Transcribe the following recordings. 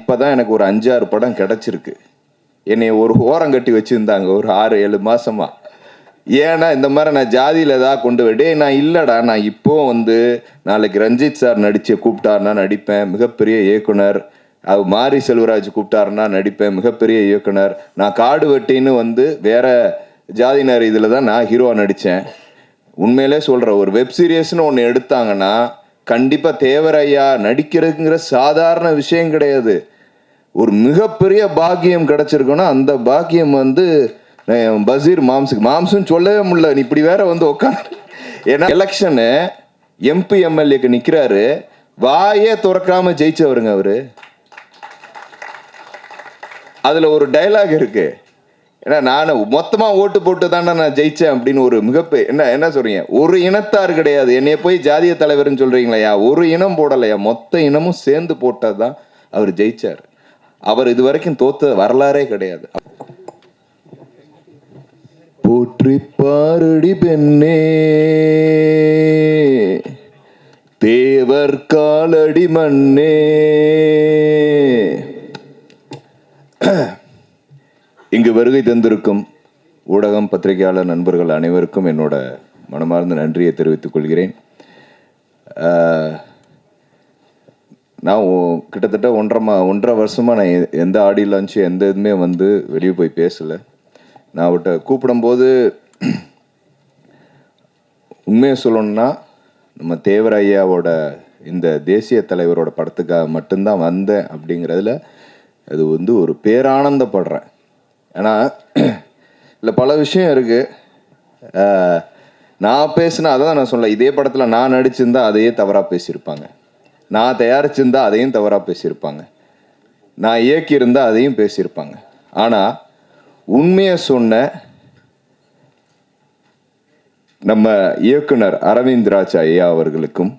இப்போதான் எனக்கு ஒரு 5-6 படம் கிடச்சிருக்கு. என்னை ஒரு ஓரம் கட்டி வச்சுருந்தாங்க ஒரு 6-7 மாதமா. ஏன்னா இந்த மாதிரி நான் ஜாதியில் ஏதாவது கொண்டு விடே நான் இல்லைடா, நான் இப்போ வந்து நாளைக்கு ரஞ்சித் சார் நடிச்சு கூப்பிட்டாருன்னா நடிப்பேன், மிகப்பெரிய இயக்குனர். அது மாரி செல்வராஜ் கூப்பிட்டாருன்னா நடிப்பேன், மிகப்பெரிய இயக்குனர். நான் காடு வெட்டின்னு வந்து வேற ஜாதியினர் இதில் தான் நான் ஹீரோவா நடித்தேன். உண்மையிலே சொல்கிறேன், ஒரு வெப் சீரியஸ்னு ஒன்று எடுத்தாங்கன்னா கண்டிப்பாக தேவரையா நடிக்கிறதுங்கிற சாதாரண விஷயம் கிடையாது. ஒரு மிகப்பெரிய பாக்கியம் கிடைச்சிருக்குன்னா அந்த பாக்கியம் வந்து பசீர் மாம்சுன்னு சொல்லவே முடியல. நீ இப்படி வேற வந்து உட்காந்து, ஏன்னா எலெக்ஷனு எம்பி எம்எல்ஏக்கு நிற்கிறாரு, வாயே துறக்காம ஜெயிச்சவருங்க அவரு. அதில் ஒரு டைலாக் இருக்கு, ஏன்னா நான் மொத்தமாக ஓட்டு போட்டு தானே நான் ஜெயிச்சேன் அப்படின்னு ஒரு என்ன சொல்றீங்க, ஒரு இனத்தார் கிடையாது, என்னைய போய் ஜாதிய தலைவர்னு சொல்றீங்களா? ஒரு இனம் போடலையா, மொத்த இனமும் சேர்ந்து போட்டதுதான் அவர் ஜெயிச்சார். அவர் இது வரைக்கும் தோத்த வரலாறே கிடையாது. போற்றி பாரடி பெண்ணே தேவர் காலடி மண்ணே. இங்கு வருகை தந்திருக்கும் ஊடகம் பத்திரிகையாளர் நண்பர்கள் அனைவருக்கும் என்னோட மனமார்ந்த நன்றியை தெரிவித்துக் கொள்கிறேன். நான் கிட்டத்தட்ட 1.5 வருஷமாக நான் எந்த ஆடியோ லான்ச்சு எந்த இதுவுமே வந்து வெளியே போய் பேசலை. நான் அவர்கிட்ட கூப்பிடும்போது உண்மையை சொல்லணும்னா நம்ம தேவர் ஐயாவோட இந்த தேசிய தலைவரோட படத்துக்காக மட்டும்தான் வந்தேன் அப்படிங்கிறதுல அது வந்து ஒரு பேரானந்தப்படுறேன். ஏன்னா இல்லை பல விஷயம் இருக்குது, நான் பேசினா அதை தான் நான் சொல்ல, இதே படத்தில் நான் நடிச்சிருந்தா அதையே தவறாக பேசியிருப்பாங்க, நான் தயாரிச்சிருந்தா அதையும் தவறாக பேசியிருப்பாங்க, நான் இயக்கியிருந்தா அதையும் பேசியிருப்பாங்க. ஆனால் உண்மையை சொன்ன நம்ம இயக்குனர் அரவிந்த் ராஜ் ஐயா அவர்களுக்கும்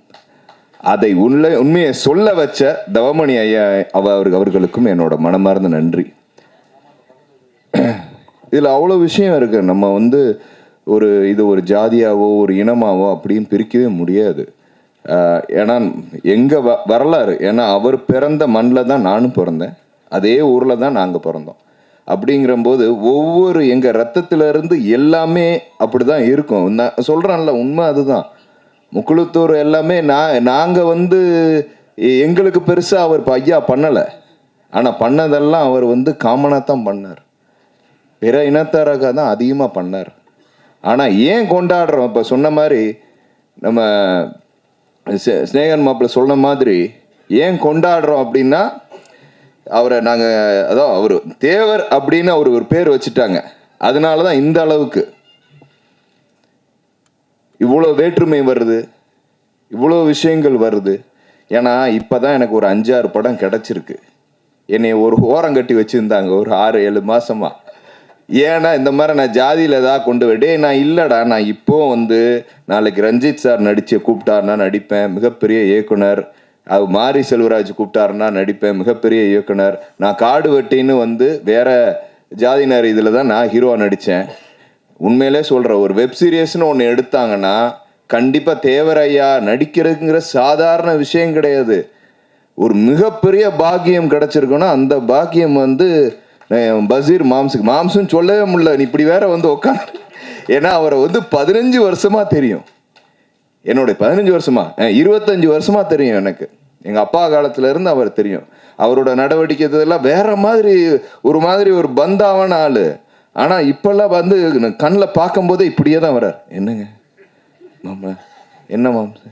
அதை உண்மையை சொல்ல வச்ச தவமணி ஐயா அவர்களுக்கும் என்னோட மனமார்ந்த நன்றி. இதில் அவ்வளோ விஷயம் இருக்கு. நம்ம வந்து இது ஒரு ஜாதியாவோ ஒரு இனமாவோ அப்படின்னு பிரிக்கவே முடியாது. ஏன்னா எங்கள் வரலாறு, ஏன்னா அவர் பிறந்த மண்ணில் தான் நானும் பிறந்தேன், அதே ஊரில் தான் நாங்கள் பிறந்தோம். அப்படிங்கிறம்போது ஒவ்வொரு எங்கள் ரத்தத்திலிருந்து எல்லாமே அப்படி தான் இருக்கும். நான் சொல்கிறேன்ல, உண்மை அதுதான். முக்குளத்தூர் எல்லாமே நாங்கள் வந்து எங்களுக்கு பெருசாக அவர் ஐயா பண்ணலை, ஆனால் பண்ணதெல்லாம் அவர் வந்து காமனாக தான் பண்ணார், பிற இனத்தாராக தான் அதிகமாக பண்ணார். ஆனால் ஏன் கொண்டாடுறோம்? இப்போ சொன்ன மாதிரி நம்ம ஸ்நேகன் மாப்பிள்ள சொன்ன மாதிரி ஏன் கொண்டாடுறோம் அப்படின்னா, அவரை நாங்கள் அதான் அவர் தேவர் அப்படின்னு அவர் ஒரு பேர் வச்சுட்டாங்க. அதனால தான் இந்த அளவுக்கு இவ்வளோ வேற்றுமை வருது, இவ்வளோ விஷயங்கள் வருது. ஏன்னா இப்போ தான் எனக்கு ஒரு 5-6 படம் கிடச்சிருக்கு. என்னை ஒரு ஓரம் கட்டி வச்சுருந்தாங்க ஒரு 6-7 மாதமா. ஏன்னா இந்த மாதிரி நான் ஜாதியில் ஏதாவது கொண்டு விடே நான் இல்லைடா, நான் இப்போ வந்து நாளைக்கு ரஞ்சித் சார் நடிச்சு கூப்பிட்டாருன்னா நடிப்பேன், மிகப்பெரிய இயக்குனர். அது மாரி செல்வராஜ் கூப்பிட்டாருன்னா நடிப்பேன், மிகப்பெரிய இயக்குனர். நான் காடு வெட்டின்னு வந்து வேற ஜாதியினர் இதில் தான் நான் ஹீரோவா நடித்தேன். உண்மையிலே சொல்கிறேன், ஒரு வெப் சீரியஸ்னு ஒன்று எடுத்தாங்கன்னா கண்டிப்பாக தேவரையா நடிக்கிறதுங்கிற சாதாரண விஷயம் கிடையாது. ஒரு மிகப்பெரிய பாக்கியம் கிடைச்சிருக்குன்னா அந்த பாக்கியம் வந்து பசீர் மாம்சுன்னு சொல்லவே முடியல. நீ இப்படி வேற வந்து உட்காந்து, ஏன்னா அவரை வந்து 15 வருஷமா தெரியும், என்னுடைய 15 வருஷமா 25 வருஷமா தெரியும் எனக்கு. எங்கள் அப்பா காலத்துல இருந்து அவர் தெரியும். அவரோட நடவடிக்கை இதெல்லாம் வேற மாதிரி ஒரு பந்தாவான ஆளு. ஆனால் இப்பெல்லாம் வந்து கண்ணில் பார்க்கும்போதே இப்படியே தான் வர்றார். என்னங்க மாமா, என்ன மாம்ச,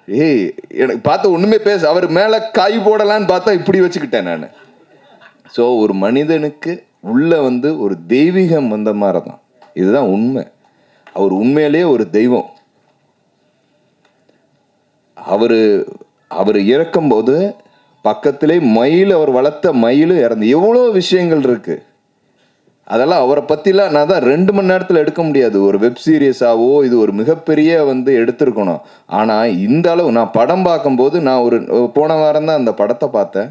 ஏய் எனக்கு பார்த்து ஒன்றுமே பேச, அவர் மேலே காய் போடலான்னு பார்த்தா இப்படி வச்சுக்கிட்டேன் நான். ஸோ ஒரு மனிதனுக்கு உள்ள வந்து ஒரு தெய்வீகம் வந்த மாதிரி தான், இதுதான் உண்மை. அவர் உண்மையிலேயே ஒரு தெய்வம். அவர் இறக்கும்போது பக்கத்திலே மயில், அவர் வளர்த்த மயிலும் இறந்து, எவ்வளோ விஷயங்கள் இருக்கு. அதெல்லாம் அவரை பற்றிலாம் நான் தான் 2 மணி நேரத்தில் எடுக்க முடியாது. ஒரு வெப் சீரியஸாவோ இது ஒரு மிகப்பெரிய வந்து எடுத்திருக்கணும். ஆனால் இந்த அளவு நான் படம் பார்க்கும்போது, நான் போன வாரம் தான் அந்த படத்தை பார்த்தேன்.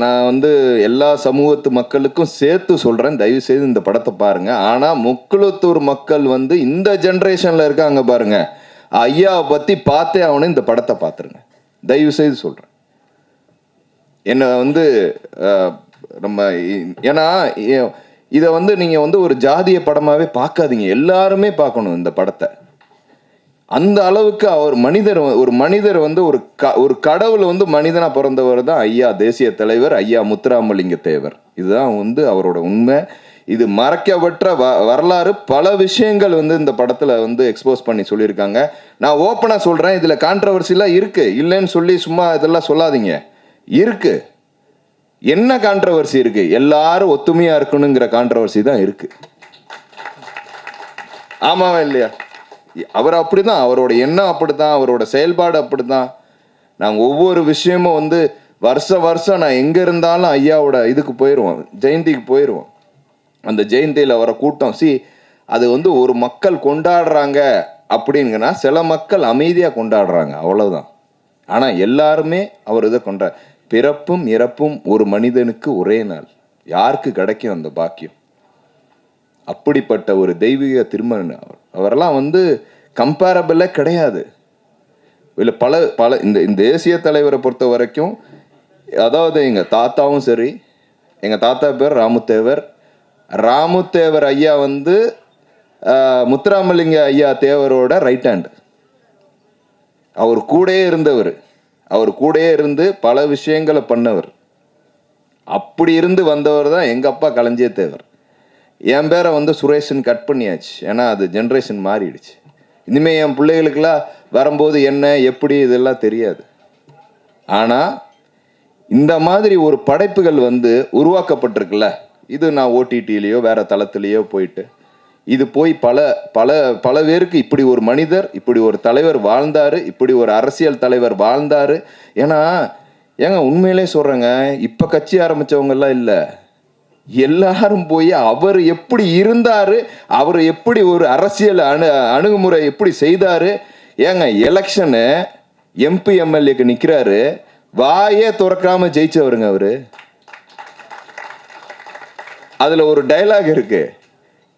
நான் வந்து எல்லா சமூகத்து மக்களுக்கும் சேர்த்து சொல்கிறேன், தயவு செய்து இந்த படத்தை பாருங்க. ஆனால் முக்குளத்தூர் மக்கள் வந்து இந்த ஜென்ரேஷனில் இருக்காங்க பாருங்க, ஐயாவை பற்றி பார்த்தே அவனு இந்த படத்தை பார்த்துருங்க, தயவு செய்து சொல்கிறேன். என்னை வந்து நம்ம ஏன்னா இதை வந்து நீங்கள் வந்து ஒரு ஜாதிய படமாகவே பார்க்காதீங்க, எல்லாருமே பார்க்கணும் இந்த படத்தை. அந்த அளவுக்கு ஒரு மனிதர் வந்து ஒரு கடவுள் வந்து மனிதனா பிறந்தவர் தான் ஐயா தேசிய தலைவர் ஐயா முத்துராமலிங்க தேவர். இதுதான் வந்து அவரோட உண்மை. இது மறைக்கப்பட்ட வரலாறு. பல விஷயங்கள் வந்து இந்த படத்துல வந்து எக்ஸ்போஸ் பண்ணி சொல்லியிருக்காங்க. நான் ஓப்பனா சொல்றேன், இதுல கான்ட்ரவர்சிலாம் இருக்கு, இல்லைன்னு சொல்லி சும்மா இதெல்லாம் சொல்லாதீங்க. இருக்கு. என்ன கான்ட்ரவர்சி இருக்கு? எல்லாரும் ஒத்துமையா இருக்கணுங்கிற கான்ட்ரவர்சி தான் இருக்கு. ஆமாவா இல்லையா? அவர் அப்படிதான், அவரோட எண்ணம் அப்படித்தான், அவரோட செயல்பாடு அப்படித்தான். நாங்கள் ஒவ்வொரு விஷயமும் வந்து வருஷம் நான் எங்க இருந்தாலும் ஐயாவோட இதுக்கு போயிடுவோம், ஜெயந்திக்கு போயிடுவோம். அந்த ஜெயந்தியில் வர கூட்டம் அது வந்து ஒரு மக்கள் கொண்டாடுறாங்க அப்படிங்கன்னா சில மக்கள் அமைதியாக கொண்டாடுறாங்க, அவ்வளவுதான். ஆனால் எல்லாருமே அவர் இதை பிறப்பும் இறப்பும் ஒரு மனிதனுக்கு ஒரே நாள். யாருக்கு கிடைக்கும் அந்த பாக்கியம்? அப்படிப்பட்ட ஒரு தெய்வீக திருமணம் அவரெல்லாம் வந்து கம்பேரபிளே கிடையாது. இல்லை பல இந்த தேசிய தலைவரை பொறுத்த வரைக்கும், அதாவது எங்கள் தாத்தாவும் சரி, எங்கள் தாத்தா பேர் ராமுத்தேவர் ஐயா வந்து முத்துராமலிங்க ஐயா தேவரோட ரைட் ஹேண்ட். அவர் கூடயே இருந்தவர், அவர் கூடயே இருந்து பல விஷயங்களை பண்ணவர். அப்படி இருந்து வந்தவர் தான் எங்கள் அப்பா களஞ்சிய தேவர். என் பேரை வந்து சுரேஷன் கட் பண்ணியாச்சு, ஏன்னா அது ஜென்ரேஷன் மாறிடுச்சு. இனிமேல் என் பிள்ளைகளுக்கெல்லாம் வரும்போது என்ன எப்படி இதெல்லாம் தெரியாது. ஆனால் இந்த மாதிரி ஒரு படைப்புகள் வந்து உருவாக்கப்பட்டிருக்குல்ல, இது நான் ஓடிடிலேயோ வேற தளத்திலேயோ போயிட்டு இது போய் பல பல பல பேருக்கு இப்படி ஒரு மனிதர், இப்படி ஒரு தலைவர் வாழ்ந்தாரு, இப்படி ஒரு அரசியல் தலைவர் வாழ்ந்தாரு. ஏன்னா ஏங்க உண்மையிலே சொல்றேங்க, இப்ப கட்சி ஆரம்பிச்சவங்கெல்லாம் இல்லை, எல்லாரும் போய் அவர் எப்படி இருந்தாரு, அவர் எப்படி ஒரு அரசியல் அணுகுமுறை எப்படி செய்தாரு. ஏங்க எலெக்ஷனு எம்பி எம்எல்ஏக்கு நிக்கிறாரு, வாயே துறக்காம ஜெயிச்சவருங்க அவரு. அதுல ஒரு டைலாக் இருக்கு,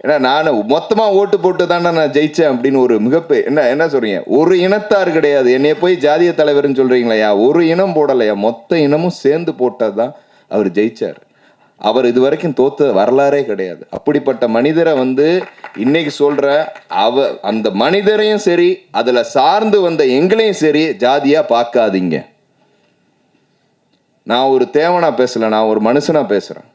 ஏன்னா நான் மொத்தமா ஓட்டு போட்டு தானே நான் ஜெயிச்சேன் அப்படின்னு ஒரு என்ன சொல்றீங்க, ஒரு இனத்தார் கிடையாது, என்னைய போய் ஜாதிய தலைவர்னு சொல்றீங்களா? ஒரு இனம் போடலையா, மொத்த இனமும் சேர்ந்து போட்டதுதான் அவர் ஜெயிச்சார். அவர் இது வரைக்கும் தோத்த வரலாறே கிடையாது. அப்படிப்பட்ட மனிதரை வந்து இன்னைக்கு சொல்ற அந்த மனிதரையும் சரி, அதுல சார்ந்து வந்த எங்களையும் சரி ஜாதியா பார்க்காதீங்க. நான் ஒரு தேவனா பேசல, நான் ஒரு மனுஷனா பேசுறேன்.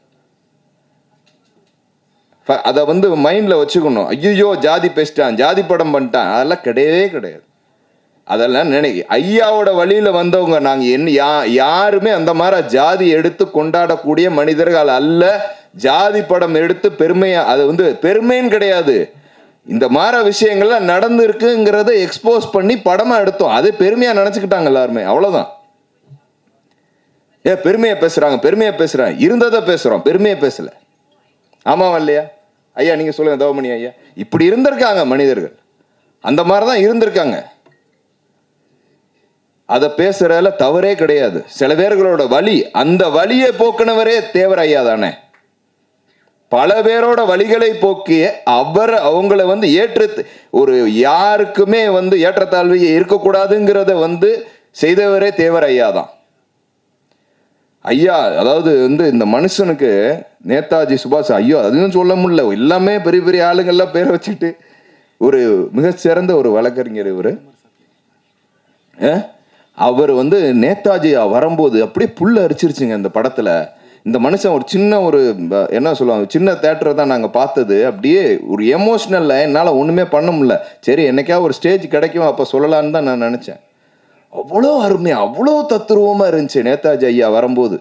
அதை வந்து மைண்ட்ல வச்சுக்கணும். ஐயோ ஜாதி பேசிட்டான், ஜாதி படம் பண்ணிட்டான், அதெல்லாம் கிடையவே கிடையாது. அதெல்லாம் ஐயாவோட வழியில வந்தவங்க நாங்க யாருமே அந்த மாதிரி ஜாதி எடுத்து கொண்டாடக்கூடிய மனிதர்கள் அல்ல. ஜாதி படம் எடுத்து பெருமையா, அது வந்து பெருமைன்னு கிடையாது, இந்த மாதிரி விஷயங்கள்லாம் நடந்து இருக்குங்கிறத எக்ஸ்போஸ் பண்ணி படமா எடுத்தோம். அது பெருமையா நினைச்சுக்கிட்டாங்க எல்லாருமே, அவ்வளவுதான். பெருமையா பேசுறாங்க, இருந்ததை பேசுறோம், பெருமையா பேசல. ஆமாவா இல்லையா ஐயா? நீங்க சொல்லுங்க தவமணி ஐயா. இப்படி இருந்திருக்காங்க மனிதர்கள், அந்த மாதிரிதான் இருந்திருக்காங்க. அதை பேசுறதுல தவறே கிடையாது. சில பேர்களோட வழி, அந்த வழியை போக்குனவரே தேவர் ஐயா தானே. பல பேரோட வழிகளை போக்கிய அவங்கள வந்து ஒரு யாருக்குமே வந்து ஏற்றத்தாழ்வு இருக்கக்கூடாதுங்கிறத வந்து செய்தவரே தேவர் ஐயா தான். ஐயா அதாவது வந்து இந்த மனுஷனுக்கு நேதாஜி சுபாஷ், ஐயோ அதுவும் சொல்ல முடியல, எல்லாமே பெரிய பெரிய ஆளுங்கள்லாம் பேரை வச்சுட்டு ஒரு மிகச்சிறந்த ஒரு வழக்கறிஞர் இவரு. அவர் வந்து நேதாஜி வரும்போது அப்படியே புல்ல அரிச்சிருச்சுங்க இந்த படத்துல. இந்த மனுஷன் ஒரு சின்ன ஒரு என்ன சொல்லுவாங்க, சின்ன தேட்டரை தான் நாங்கள் பார்த்தது. அப்படியே ஒரு எமோஷனல்ல என்னால் ஒன்றுமே பண்ண முடியல. சரி என்னைக்கா ஒரு ஸ்டேஜ் கிடைக்கும் அப்போ சொல்லலான்னு தான் நான் நினச்சேன். அவ்வளோ அருமையா, அவ்வளோ தத்துருவமாக இருந்துச்சு நேதாஜி ஐயா வரும்போது.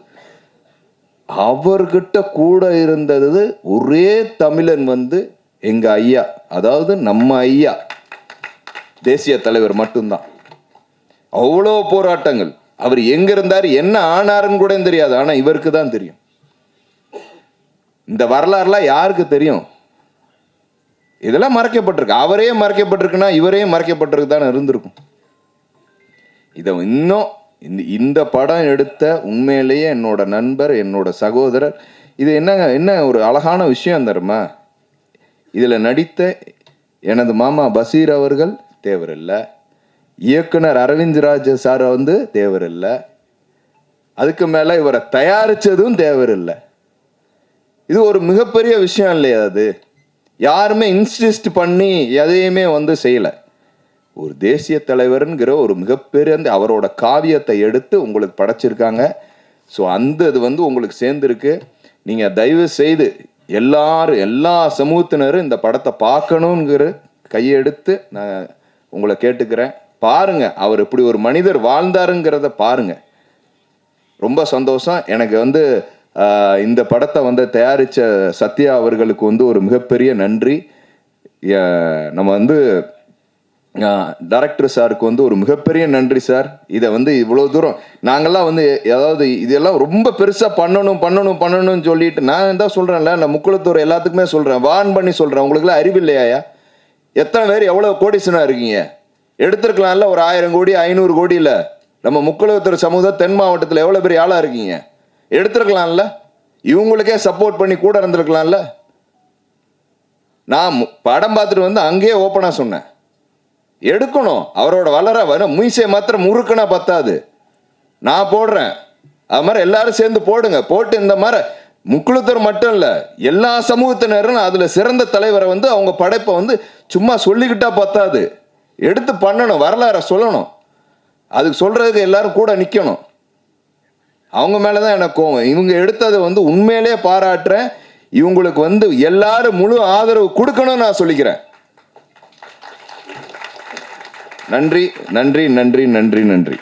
அவர்கிட்ட கூட இருந்தது ஒரே தமிழன் வந்து எங்க ஐயா, அதாவது நம்ம ஐயா தேசிய தலைவர் மட்டும்தான். அவ்வளோ போராட்டங்கள், அவர் எங்க இருந்தாரு, என்ன ஆனாருன்னு கூட தெரியாது. ஆனா இவருக்கு தான் தெரியும். இந்த வரலாறுலாம் யாருக்கு தெரியும்? இதெல்லாம் மறைக்கப்பட்டிருக்கு. அவரே மறைக்கப்பட்டிருக்குன்னா இவரே மறைக்கப்பட்டிருக்கு தானே இருந்திருக்கும். இதை இன்னும் இந்த படம் எடுத்த உண்மையிலேயே என்னோட நண்பர், என்னோட சகோதரர். இது என்ன ஒரு அழகான விஷயம் தருமா, இதுல நடித்த எனது மாமா பசீர் அவர்கள் தேவர் இல்லை, இயக்குனர் அரவிந்த் ராஜ் சார் வந்து தேவர் இல்லை, அதுக்கு மேல இவரை தயாரிச்சதும் தேவையில்லை. இது ஒரு மிகப்பெரிய விஷயம் இல்லையா? அது யாருமே இன்சிஸ்ட் பண்ணி எதையுமே செய்யல. ஒரு தேசிய தலைவர்ங்கிற ஒரு மிகப்பெரிய அவரோட காவியத்தை எடுத்து உங்களுக்கு படைச்சிருக்காங்க. ஸோ இது உங்களுக்கு சேர்ந்துருக்கு. நீங்க தயவு செய்து எல்லா சமூகத்தினரும் இந்த படத்தை பார்க்கணுங்கிற கையெடுத்து நான் உங்களை கேட்டுக்கிறேன். பாருங்க, அவர் இப்படி ஒரு மனிதர் வாழ்ந்தாருங்கிறத பாருங்க. ரொம்ப சந்தோஷம். எனக்கு இந்த படத்தை தயாரிச்ச சத்யா அவர்களுக்கு ஒரு மிகப்பெரிய நன்றி. நம்ம டைரக்டர் சாருக்கு ஒரு மிகப்பெரிய நன்றி சார். இதை இவ்வளோ தூரம் நாங்கள்லாம் ஏதாவது இதெல்லாம் ரொம்ப பெருசாக பண்ணணும்னு சொல்லிட்டு நான் தான் சொல்கிறேன்ல, நான் முக்குளத்தூர் எல்லாத்துக்குமே சொல்கிறேன், வார்ன் பண்ணி சொல்கிறேன். உங்களுக்குலாம் அறிவு இல்லையா? எத்தனை பேர் எவ்வளோ கோடீஸ்வரனா இருக்கீங்க? எடுத்துருக்கலாம்ல ஒரு 1000 கோடி 500 கோடி. இல்லை, நம்ம முக்குளத்தூர் சமூகம் தென் மாவட்டத்தில் எவ்வளோ பெரிய ஆளாக இருக்கீங்க? எடுத்துருக்கலாம்ல, இவங்களுக்கே சப்போர்ட் பண்ணி கூட இருந்திருக்கலாம்ல. நான் படம் பார்த்துட்டு அங்கேயே ஓப்பனாக சொன்னேன், எடுக்கணும். அவரோட வளர மீசை மாத்திரம் முறுக்குனா பத்தாது, நான் போடுறேன். அது மாதிரி எல்லாரும் சேர்ந்து போடுங்க. போட்டு இந்த மாதிரி முக்குளத்தூர் மட்டும் இல்ல, எல்லா சமூகத்தினரும் அதுல சிறந்த தலைவரை அவங்க படைப்பை சும்மா சொல்லிக்கிட்டா பத்தாது, எடுத்து பண்ணணும், வரலாற சொல்லணும். அதுக்கு சொல்றதுக்கு எல்லாரும் கூட நிக்கணும். அவங்க மேலதான் எனக்கு கோவம். இவங்க எடுத்ததை உண்மையிலே பாராட்டுறேன். இவங்களுக்கு எல்லாரும் முழு ஆதரவு கொடுக்கணும்னு நான் சொல்லிக்கிறேன். நன்றி நன்றி நன்றி நன்றி நன்றி.